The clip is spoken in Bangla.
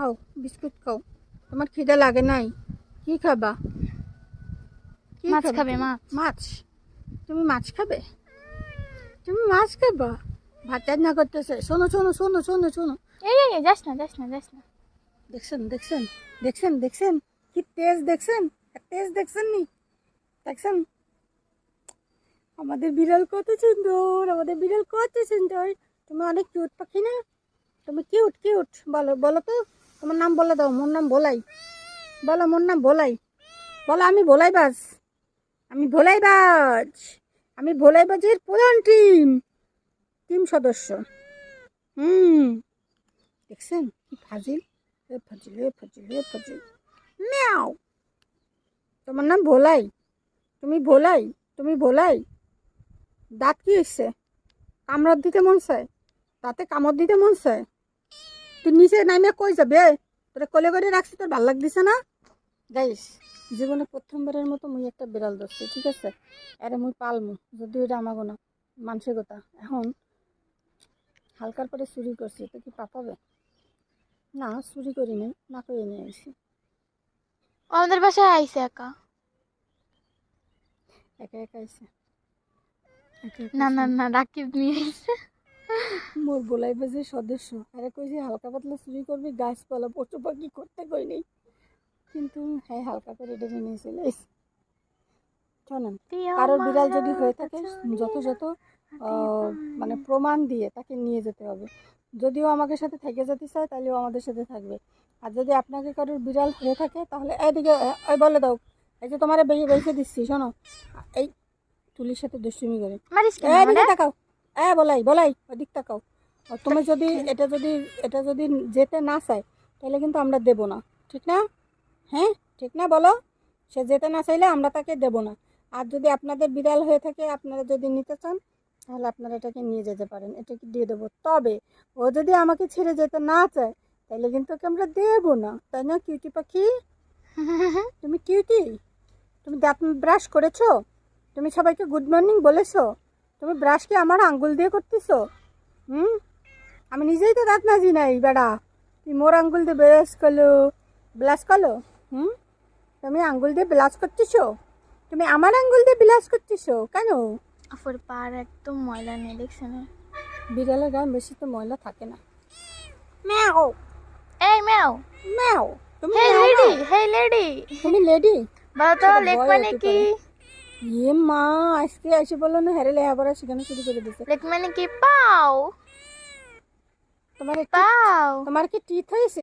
খাও বিস্কুট খাও। তোমার খিদে লাগে নাই? কি খাবা? কি মাছ খাবে খাবে, তুমি? মাছ। মাছ? তুমি মাছ খাবে? তুমি মাছ খাবা? ভাত রান্না করতেছে। শোনো শোনো শোনো শোনো শোনো। এই যাস না, যাস না, যাস না। দেখছেন দেখছেন দেখছেন দেখছেন কি তেজ দেখছেন? তেজ দেখছেন নি? দেখছেন আমাদের বিড়াল কত সুন্দর, আমাদের বিড়াল কত সুন্দর। তুমি অনেক কিউট পাখি না? তুমি কিউট কিউট। বলো বলো তো, তোমার নাম বলে দাও। মোর নাম ভোলাই। বলো মোর নাম ভোলাই। বলো আমি ভোলাইবাজ। আমি ভোলাইবাজ। আমি ভোলাইবাজের প্রধান টিম সদস্য। হুম, দেখছেন কি ফাজিল। এ ফাজিল এ ফাজিল এ ফাজিল। ম্যাও। তোমার নাম ভোলাই? তুমি ভোলাই? তুমি ভোলাই? দাঁত কি হচ্ছে? কামড় দিতে মন চায়? দাঁতে কামড় দিতে মন চায়? তুই নিচে নামিয়ে কই যাবে? তোরা কোলে করে রাখছি, তোর ভাল লাগতেছে না? গাইস, জীবনে প্রথমবারের মতো মুই একটা বিড়াল ধরছি, ঠিক আছে? আরে মুই পালমু, যদিও এটা আমাগো না, মানসিকতা। এখন হালকার পরে চুরি করছি, তো কি পাপাবে? না, চুরি করি নাই, না করে নিয়ে আসি। ও আমাদের বাসায় আইছে একা। একা একা আইসে। না না না, রাকিব নিয়ে আইছে। মোর বোলাই বাজে সদস্য। আরে কইছি হালকা পাতলা চুরি করবি, গাছপালা পশু পাখি করতে কই নেই, কিন্তু হ্যাঁ হালকা করে ডেকে নিয়ে চলে এসে। শোনেন, তুই কারোর বিড়াল আমার যদি হয়ে থাকে ছড়িয়ে যথাযথ হাতে মানে প্রমাণ দিয়ে তাকে নিয়ে যেতে হবে। যদিও আমাদের সাথে থেকে যেতে চায় তাহলেও আমাদের সাথে থাকবে। আর যদি আপনাকে কারোর বিড়াল হয়ে থাকে তাহলে এইদিকে ওই বলে দাও, এই যে তোমার বেঁচে দিচ্ছি, শোনো। এই তুলির সাথে দুষ্টুমি করে মারিস কেন এদিকে আমারে? তাকাও। বলাই বলাই ওদিক তাকাও। আর তুমি যদি এটা যদি যেতে না চায় তাহলে কিন্তু আমরা দেব না, ঠিক না? হ্যাঁ ঠিক না বলো? সে যেতে না চাইলে আমরা তাকে দেব না। আর যদি আপনাদের বিড়াল হয়ে থাকে, আপনারা যদি নিতে চান, তাহলে আপনারা এটাকে নিয়ে যেতে পারেন, এটাকে দিয়ে দেবো। তবে ও যদি আমাকে ছেড়ে যেতে না চায় তাহলে কিন্তু ওকে আমরা দেবো না, তাই না কিউটি পাখি? তুমি কিউটি? তুমি দাঁত ব্রাশ করেছো? তুমি সবাইকে গুড মর্নিং বলেছো? তুমি ব্রাশ কি আমার আঙ্গুল দিয়ে করতেছো? হুম, আমি নিজেই তো দাঁত মাজি নাই বেড়া। তুই মোর আঙ্গুল দিয়ে ব্লাশ করলো। হুম, তুমি আঙ্গুল দিয়ে ব্লাশ করতেছো? তুমি আমার আঙ্গুল দিয়ে ব্লাশ করতেছো কেন? আফর পার একদম ময়লা নেই, দেখছেন? বিড়ালের গায়ে বেশি তো ময়লা থাকে না। ম্যাও এই ম্যাও। ম্যাও। তুমি হেই ম্যাও লেডি, ম্যাও। হেই লেডি। তুমি লেডি? বলো তো সেটা লেক বয় মানে অতি কি? করে। ইয়ে মা, আজকে এসে বললো না হেরে লেখাপড়া শেখানো শুরু করে দিছে। লেক মানে কি? পাও তোমার একটু পাও। তোমার কি টিথ হয়েছে?